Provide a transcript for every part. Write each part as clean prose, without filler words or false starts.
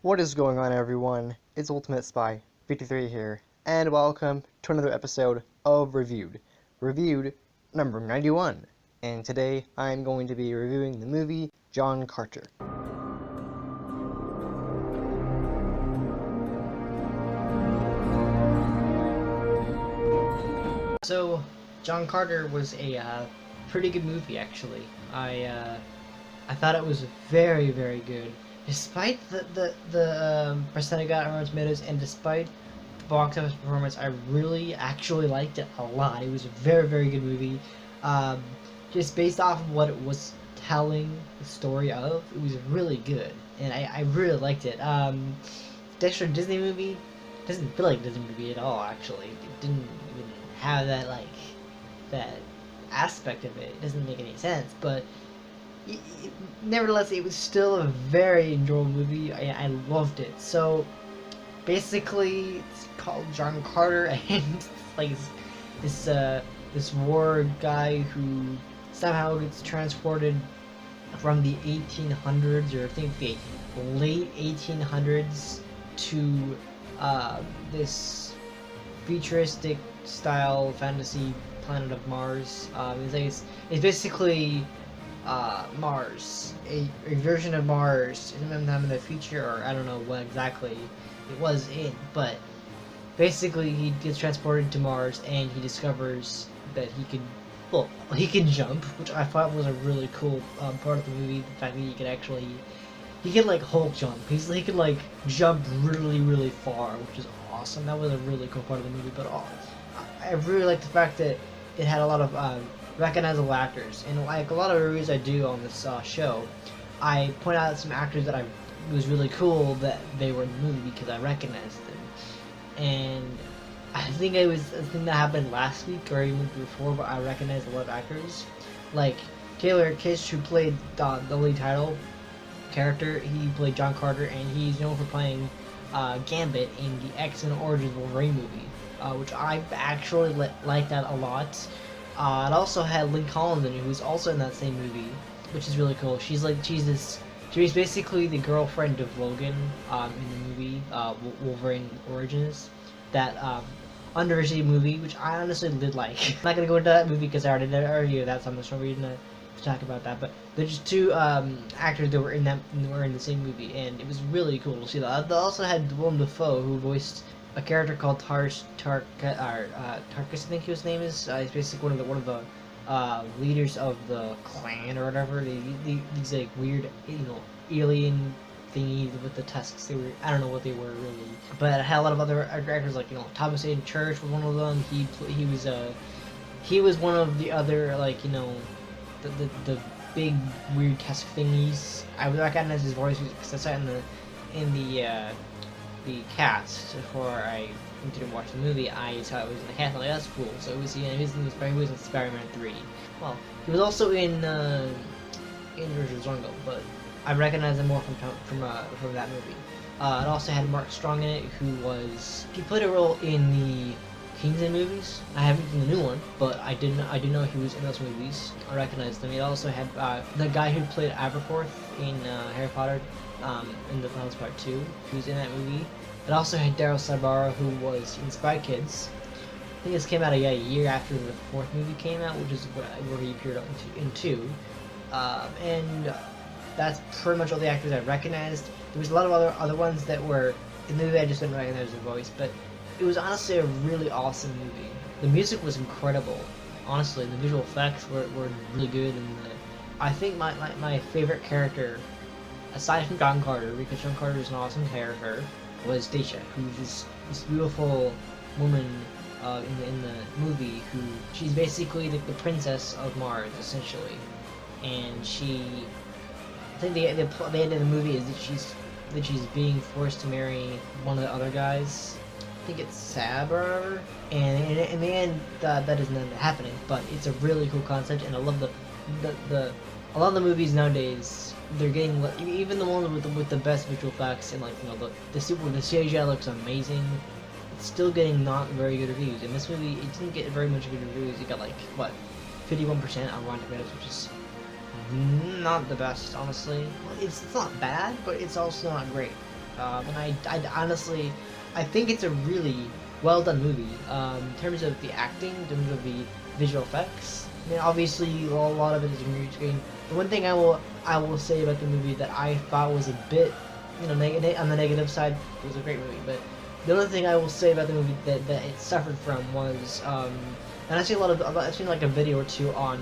What is going on, everyone? It's Ultimate Spy 53 here, and welcome to another episode of Reviewed number 91. And today I'm going to be reviewing the movie John Carter. So, John Carter was a pretty good movie, actually. I thought it was very, very good. Despite the percent it got on Rotten Tomatoes, and despite the box office performance, I really actually liked it a lot. It was a very, very good movie. Just based off of what it was telling the story of, it was really good, and I really liked it. The extra Disney movie doesn't feel like a Disney movie at all. Actually, it didn't even have that aspect of it. It doesn't make any sense, but nevertheless, it was still a very enjoyable movie. I loved it. So basically, it's called John Carter, and it's like this war guy who somehow gets transported from the 1800s, or I think the late 1800s, to this futuristic style fantasy planet of Mars. It's basically Mars, a version of Mars sometime in the future, or I don't know what exactly it was in, but basically he gets transported to Mars and he discovers that he can jump, which I thought was a really cool part of the movie. The fact that he could like Hulk jump. He could like jump really, really far, which is awesome. That was a really cool part of the movie. But I really like the fact that it had a lot of recognizable actors, and like a lot of reviews I do on this show, I point out some actors that it was really cool that they were in the movie because I recognized them. And I think it was a thing that happened last week or even before, but I recognized a lot of actors, like Taylor Kitsch, who played the lead title character. He played John Carter, and he's known for playing Gambit in the X-Men Origins Wolverine movie, which I actually liked that a lot. It also had Lynn Collins in it, who's also in that same movie, which is really cool. She's basically the girlfriend of Logan in the movie Wolverine Origins, that underrated movie, which I honestly did like. I'm not gonna go into that movie because I already reviewed that, so I'm just not reading to talk about that. But there's just two actors that were in the same movie, and it was really cool to see that. They also had Willem Dafoe, who voiced a character called Tarkus, I think his name is. He's basically one of the leaders of the clan or whatever. These like weird, alien thingies with the tusks. I don't know what they were really, but I had a lot of other actors, like Thomas Hayden Church was one of them. He was one of the other, like, the big weird tusk thingies. I would recognize his voice because I saw it in the cast before I didn't watch the movie. I saw it was in the cast, and I'm like, that's cool. So he was in Spider-Man 3. Well, he was also in Richard Zongo, but I recognize him more from that movie. It also had Mark Strong in it, he played a role in the Kingsman movies. I haven't seen the new one, but I did know he was in those movies. I recognized him. It also had the guy who played Aberforth in Harry Potter in the Finals Part 2. He was in that movie. It also had Daryl Sabara, who was in Spy Kids. I think this came out a year after the fourth movie came out, which is where he appeared in 2. And that's pretty much all the actors I recognized. There was a lot of other ones that were in the movie I just didn't recognize their voice, but it was honestly a really awesome movie. The music was incredible. Honestly, the visual effects were really good, and I think my favorite character, aside from John Carter, because John Carter is an awesome character, was Dacia, who's this beautiful woman in the movie, she's basically the princess of Mars, essentially. And I think the end of the movie is that she's being forced to marry one of the other guys. I think it's Sab or whatever. And in the end, that doesn't end up happening. But it's a really cool concept, and I love a lot of the movies nowadays. They're getting, even the ones with the best visual effects, and the CGI looks amazing. It's still getting not very good reviews. In this movie, it didn't get very much good reviews. It got 51% on Rotten Tomatoes, which is not the best, honestly. It's not bad, but it's also not great. And I honestly, I think it's a really well done movie in terms of the acting, in terms of the visual effects. I mean, obviously, a lot of it is green screen. The one thing I will say about the movie that I thought was a bit, you know, on the negative side, it was a great movie, but the other thing I will say about the movie that it suffered from was, and I see I've seen like a video or two on,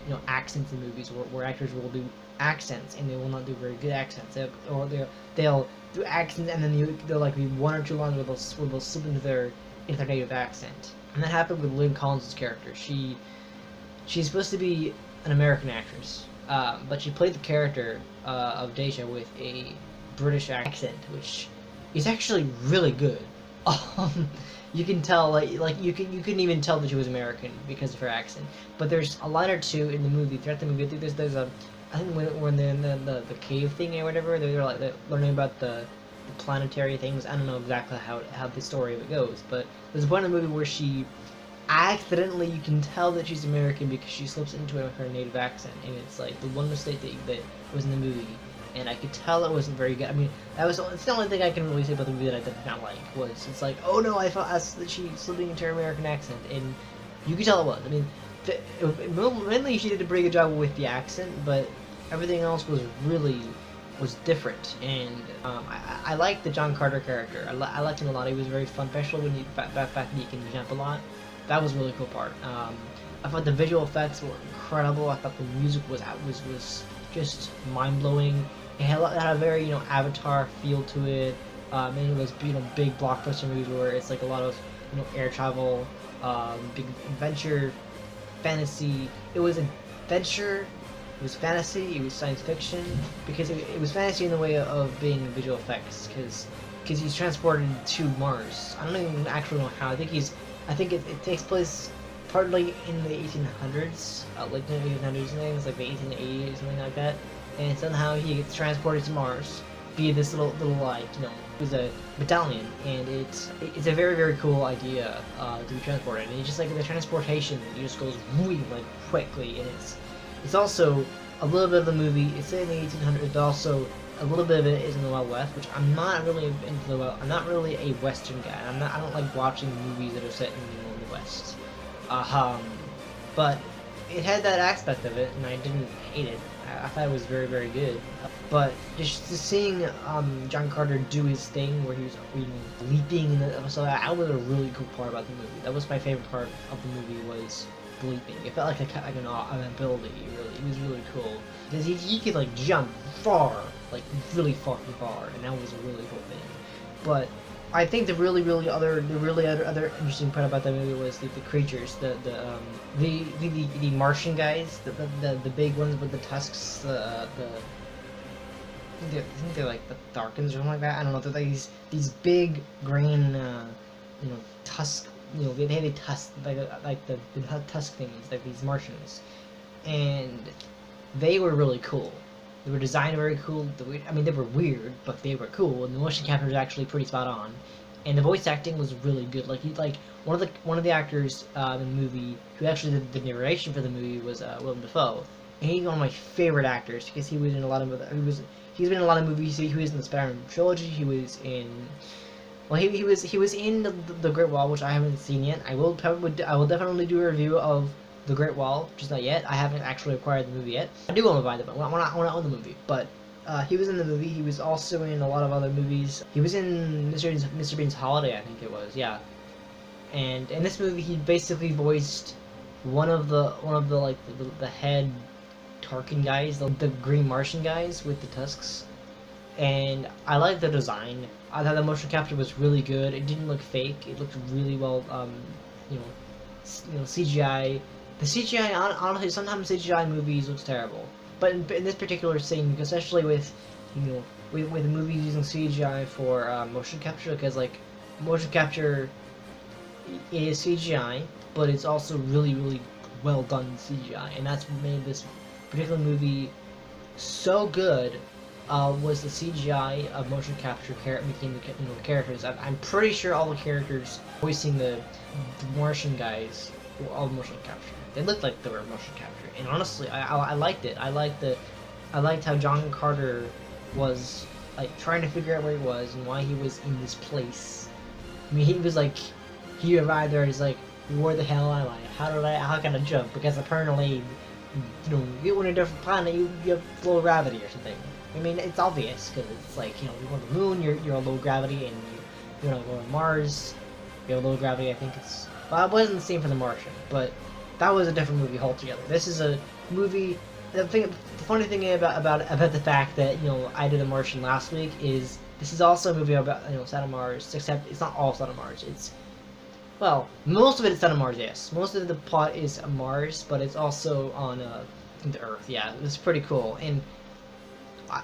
you know, accents in movies where actors will do accents and they will not do very good accents, they'll do accents and then they'll like be one or two lines where they'll slip into their native accent, and that happened with Lynn Collins' character. She's supposed to be an American actress, but she played the character of Deja with a British accent, which is actually really good. You can tell, like you couldn't even tell that she was American because of her accent. But there's a line or two in the movie, throughout the movie. I think there's a, I think when they're in the cave thing or whatever, they're learning about the planetary things. I don't know exactly how the story of it goes, but there's a point in the movie where she accidentally, you can tell that she's American because she slips into her native accent, and it's like the one mistake that was in the movie, and I could tell it wasn't very good. I mean, it's the only thing I can really say about the movie that I did not like, was it's like, oh no, I thought that she slipping into her American accent, and you could tell it was. I mean, mainly she did a pretty good job with the accent, but everything else was different, and I liked the John Carter character. I liked him a lot. He was very fun, especially when he back that he can jump a lot. That was a really cool part. I thought the visual effects were incredible. I thought the music was just mind blowing. It had a very, you know, Avatar feel to it. And it was, you know, big blockbuster movies where it's like a lot of, you know, air travel, big adventure, fantasy. It was adventure. It was fantasy. It was science fiction, because it was fantasy in the way of being visual effects, because he's transported to Mars. I don't even actually know how. I think it takes place partly in the 1800s, like the 1800s things, like the 1880s, something like that. And somehow he gets transported to Mars via this little like, you know, it was a battalion, and it's a very, very cool idea to be transported. And it's just like the transportation, it just goes really like quickly, and it's also a little bit of the movie. It's in the 1800s, but also a little bit of it is in the Wild West, which I'm not really into I'm not really a Western guy. I don't like watching movies that are set in, you know, the West. But it had that aspect of it, and I didn't hate it. I thought it was very, very good. But just seeing John Carter do his thing where he was, you know, leaping in the episode, that was a really cool part about the movie. That was my favorite part of the movie, was leaping. It felt like an ability. Really, it was really cool because he could like jump far, like really fucking far, and that was a really cool thing. But I think the really other interesting part about that movie was the creatures, the Martian guys, the big ones with the tusks, I think they're like the Tharkans or something like that. I don't know. They're like these big green, you know, tusk. You know, they have a tusk, like the tusk things, like these Martians, and they were really cool. They were designed very cool. I mean, they were weird, but they were cool, and the motion capture was actually pretty spot on, and the voice acting was really good. Like one of the actors in the movie who actually did the narration for the movie was Willem Dafoe, and he's one of my favorite actors because he was in a lot of he's been in a lot of movies. He was in the Spider-Man trilogy. He was in. Well, he was in the Great Wall, which I haven't seen yet. I will definitely do a review of the Great Wall, just not yet. I haven't actually acquired the movie yet. I do want to buy the movie. I want to own the movie. But he was in the movie. He was also in a lot of other movies. He was in Mr. Bean's Holiday, I think it was. Yeah. And in this movie, he basically voiced one of the like the head Tarkin guys, the Green Martian guys with the tusks. And I liked the design. I thought the motion capture was really good. It didn't look fake. It looked really well, you know, CGI. The CGI, honestly, sometimes CGI movies looks terrible. But in this particular scene, especially with, you know, with movies using CGI for motion capture, because like motion capture is CGI, but it's also really well done CGI, and that's what made this particular movie so good. Was the CGI of motion capture making the characters. I'm pretty sure all the characters voicing the Martian guys were all motion capture. They looked like they were motion capture, and honestly, I liked it. I liked how John Carter was like trying to figure out where he was and why he was in this place. I mean, he was like, he arrived there and he's like, where the hell am I? How can I jump? Because apparently, you know, you on a different planet, you have low gravity or something. I mean, it's obvious, because it's like, you know, you go to the moon, you're low gravity, and you know, go to Mars, you have low gravity. I think it's, well, it wasn't the same for The Martian, but that was a different movie altogether. This is a movie. The funny thing about the fact that, you know, I did The Martian last week is this is also a movie about, you know, set on Mars, except it's not all set on Mars. It's, well, most of it is set on Mars, yes. Most of the plot is on Mars, but it's also on the Earth. Yeah, it's pretty cool, and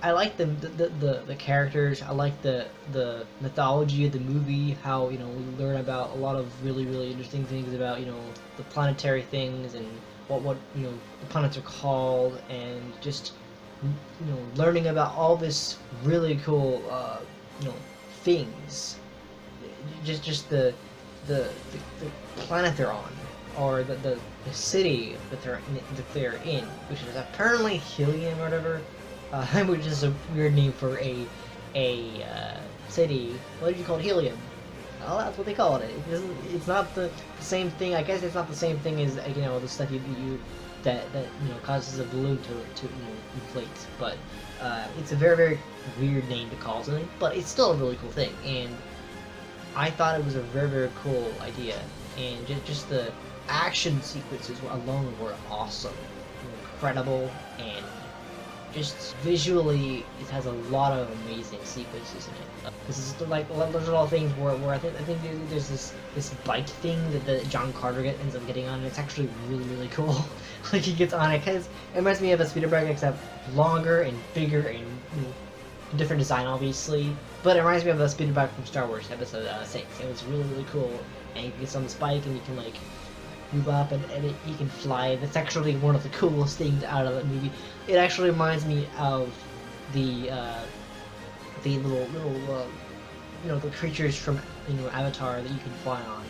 I like the characters. I like the mythology of the movie. How, you know, we learn about a lot of really interesting things about, you know, the planetary things and what you know the planets are called, and just, you know, learning about all this really cool you know, things. Just the planet they're on, or the city that they're in, which is apparently Helium or whatever, which is a weird name for a city. What did you call it? Helium? Oh, that's what they call it. It's not the same thing. I guess it's not the same thing as, you know, the stuff that you know, causes a balloon to you know, inflate. But it's a very weird name to call something. But it's still a really cool thing, and I thought it was a very cool idea. And just the action sequences alone were awesome, incredible, and just visually, it has a lot of amazing sequences in it. This is like, those are all things where I think there's this bike thing that John Carter ends up getting on, and it's actually really cool. Like, he gets on it, because it reminds me of a speeder bike, except longer and bigger and, you know, different design, obviously. But it reminds me of the speeder bike from Star Wars Episode 6. It was really cool, and you get on this bike and you can, like, move up, and you can fly. That's actually one of the coolest things out of that movie. It actually reminds me of the little you know, the creatures from, you know, Avatar that you can fly on.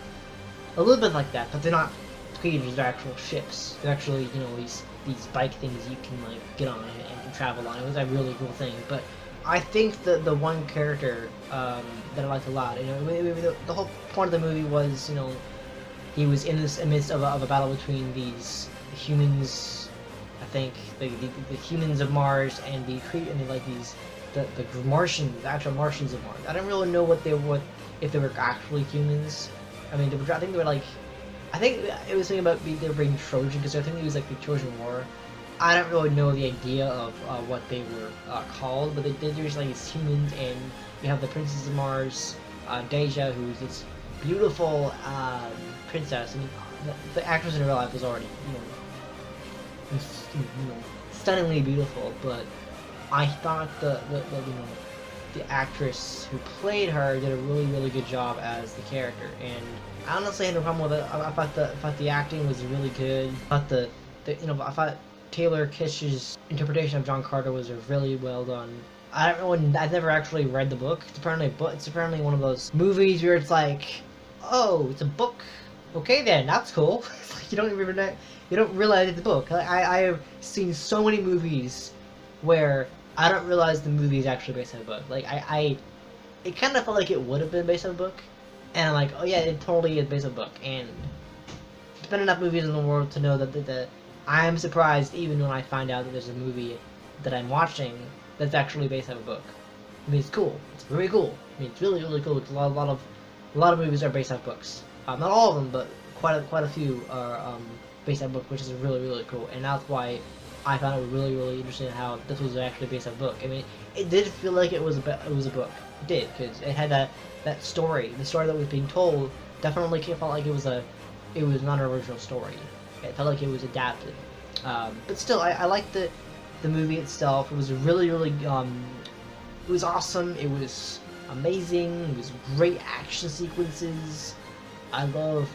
A little bit like that, but they're not creatures, they're actual ships. They're actually, you know, these bike things you can, like, get on and travel on. It was a really cool thing. But I think the one character that I liked a lot, you know, the whole point of the movie was, you know, he was in the midst of a battle between these humans, I think, the humans of Mars, and the Martians, the actual Martians of Mars. I don't really know if they were actually humans. I mean, I think they were like, I think it was something about they were being Trojan, because I think it was like the Trojan War. I don't really know the idea of what they were called, but they're just like these humans, and you have the Princess of Mars, Deja, who's this beautiful princess. I mean, the actress in real life was already, you know, stunningly beautiful, but I thought the you know, the actress who played her did a really good job as the character, and I honestly had no problem with it. I thought the acting was really good. I thought I thought Taylor Kitsch's interpretation of John Carter was really well done. I've never actually read the book. It's apparently one of those movies where it's like, oh, it's a book. Okay, then that's cool. You don't realize it's a book. I have seen so many movies where I don't realize the movie is actually based on a book. Like, it kind of felt like it would have been based on a book, and I'm like, oh yeah, it totally is based on a book. And there's been enough movies in the world to know that I'm surprised even when I find out that there's a movie that I'm watching that's actually based on a book. I mean, it's cool. It's very cool. I mean, it's really cool. Because a lot of movies are based on books. Not all of them, but quite a few are based on books, which is really cool. And that's why I found it really interesting how this was actually based on a book. I mean, it did feel like it was a book. It did, because it had that story. The story that was being told definitely felt like it was not an original story. It felt like it was adapted. But still, I liked the movie itself. It was really it was awesome. It was amazing. It was great action sequences. I love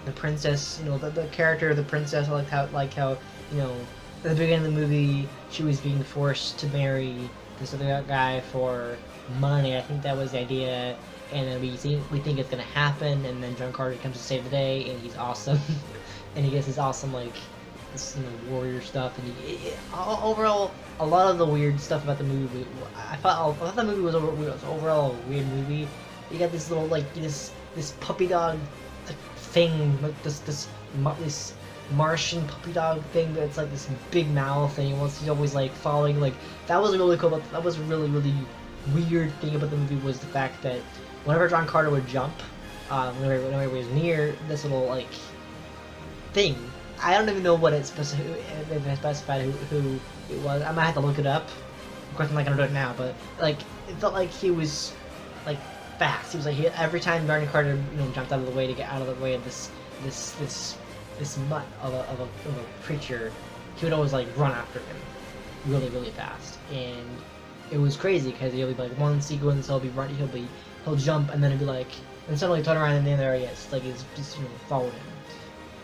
the princess. You know, the character of the princess. I like how you know, at the beginning of the movie, she was being forced to marry this other guy for money. I think that was the idea. And then we think it's gonna happen, and then John Carter comes to save the day, and he's awesome. And he gets his awesome, like, this warrior stuff, and overall a lot of the weird stuff about the movie. I thought the movie was overall a weird movie. You got this little this puppy dog thing, like this Martian puppy dog thing that's like this big mouth, and he's always like following. Like that was really cool. But that was a really weird thing about the movie was the fact that whenever John Carter would jump, whenever he was near this little thing, I don't even know what it specified who it was. I might have to look it up. Of course, I'm not gonna do it now, but it felt like he was fast. He was every time John Carter jumped out of the way to get out of the way of this mutt of a creature, he would always run after him really fast, and it was crazy because he'll be one sequence he'll jump and then it'll be and suddenly turn around and then there he is, he's just following him.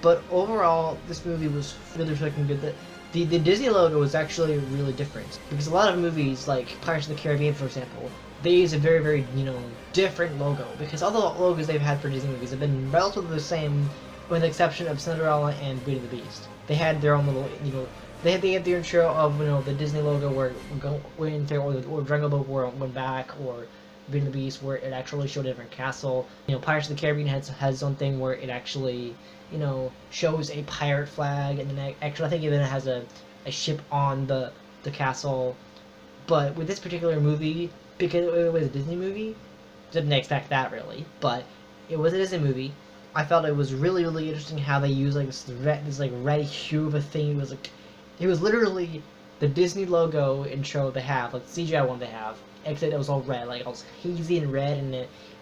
But overall, this movie was really freaking good. The Disney logo was actually really different because a lot of movies like Pirates of the Caribbean, for example, they use a very different logo because all the logos they've had for Disney movies have been relatively the same, with the exception of Cinderella and Beauty and the Beast. They had their own little, they had the intro of the Disney logo where went there, or Jungle Book where it went back, or Beauty and the Beast where it actually showed a different castle. Pirates of the Caribbean has its own thing where it actually shows a pirate flag, and then actually I think even it has a ship on the castle. But with this particular movie, because it was a Disney movie, didn't expect that really, but it was a Disney movie. I felt it was really interesting how they used this red hue of a thing. It was literally the Disney logo intro they have, the CGI one they have, except it was all red, all hazy and red,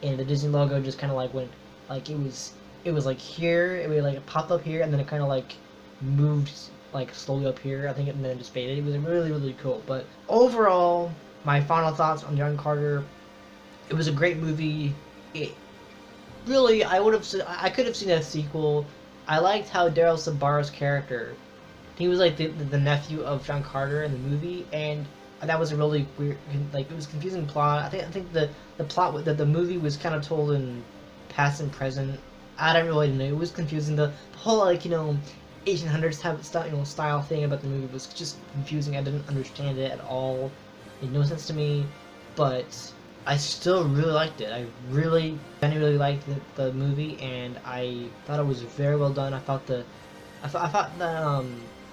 and the Disney logo just kind of went it was here, it would pop up here, and then it kind of moved slowly up here, I think, and then it just faded. It was really cool. But overall, my final thoughts on John Carter: it was a great movie. Really, I could have seen a sequel. I liked how Daryl Sabara's character, he was the nephew of John Carter in the movie, and that was a really weird, it was a confusing plot. I think the plot that the movie was kind of told in past and present. I don't really know. It was confusing. The whole 1800s type of style thing about the movie was just confusing. I didn't understand it at all. It made no sense to me, but I still really liked it. I genuinely liked the movie, and I thought it was very well done. I thought the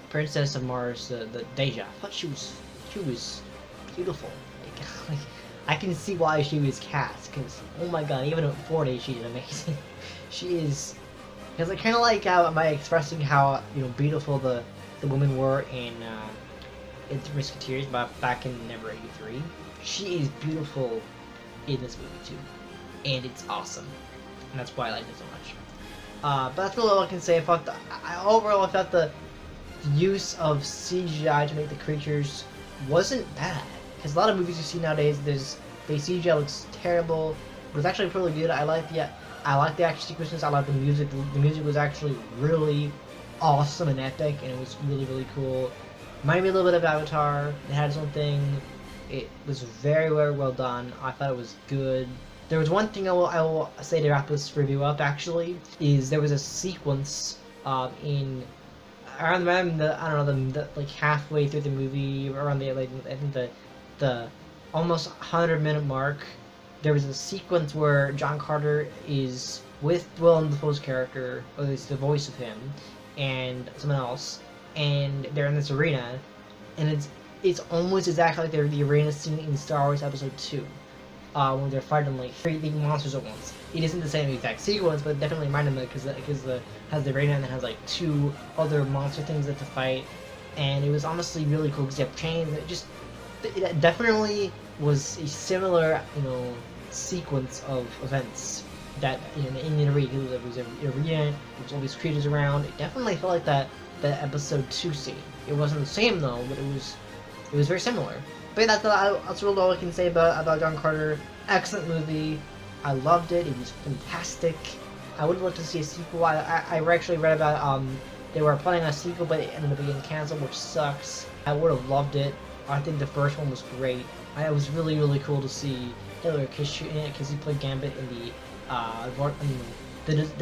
Princess of Mars, the Deja, I thought she was beautiful. I can see why she was cast, because oh my god, even at 40 she's amazing. She is, because kind of how am I expressing how beautiful the women were in its Musketeers back in number 83. She is beautiful in this movie too, and it's awesome, and that's why I like it so much. But that's really all I can say. Overall, I thought the use of CGI to make the creatures wasn't bad, because a lot of movies you see nowadays, the CGI looks terrible, but it's actually pretty good. I like the action sequences. I like the music. The music was actually really awesome and epic, and it was really cool. Reminded me a little bit of Avatar. It had its own thing. It was very well done. I thought it was good. There was one thing I will say to wrap this review up, actually, is there was a sequence in around the halfway through the movie, around I think the almost 100-minute mark. There was a sequence where John Carter is with Willem Dafoe's character, or at least the voice of him, and someone else, and they're in this arena, and it's almost exactly like the arena scene in Star Wars Episode 2, when they're fighting 3 big monsters at once. It isn't the same exact sequence, but it definitely reminded me because it has the arena and it has 2 other monster things that to fight, and it was honestly really cool because you have chains. It definitely was a similar sequence of events that in the arena. There was an arena, there was all these creatures around. It definitely felt like that Episode 2 scene. It wasn't the same though, but it was very similar. But that's really all I can say about John Carter. Excellent movie. I loved it. It was fantastic. I would love to see a sequel. I actually read about they were planning a sequel, but it ended up being canceled, which sucks. I would have loved it. I think the first one was great. It was really cool to see Taylor Kitsch in it because he played Gambit in the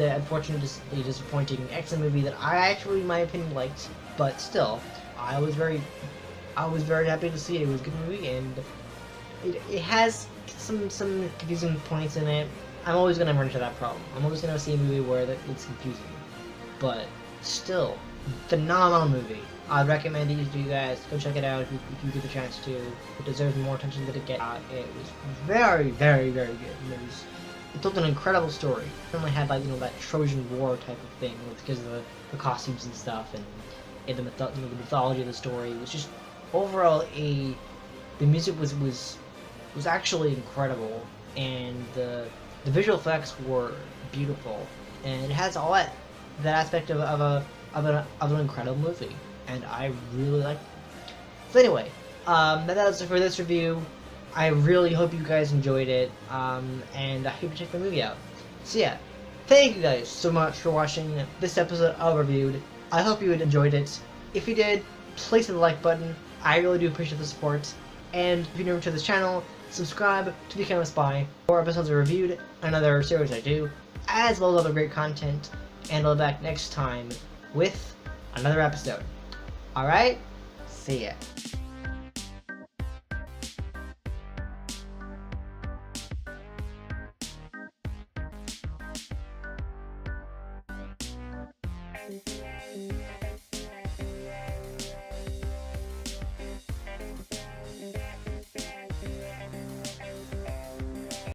unfortunately disappointing X-Men movie that I actually, in my opinion, liked. but still, I was very happy to see it. It was a good movie, and it has some confusing points in it. I'm always gonna run into that problem. I'm always gonna see a movie where it's confusing, but still, phenomenal movie. I'd recommend it to you guys. Go check it out if you get the chance to. It deserves more attention than it gets. It was very, very, very good. It told an incredible story. It certainly had like that Trojan War type of thing because of the costumes and stuff and the mythology of the story. It was just overall the music was actually incredible, and the visual effects were beautiful, and it has all that aspect of an incredible movie, and I really liked it. So anyway, that was it for this review. I really hope you guys enjoyed it, and I hope you check the movie out. So yeah, thank you guys so much for watching this episode of Reviewed. I hope you enjoyed it. If you did, please hit the like button. I really do appreciate the support. And if you're new to this channel, subscribe to become a spy. More episodes are reviewed, another series I do, as well as other great content. And I'll be back next time with another episode. Alright? See ya.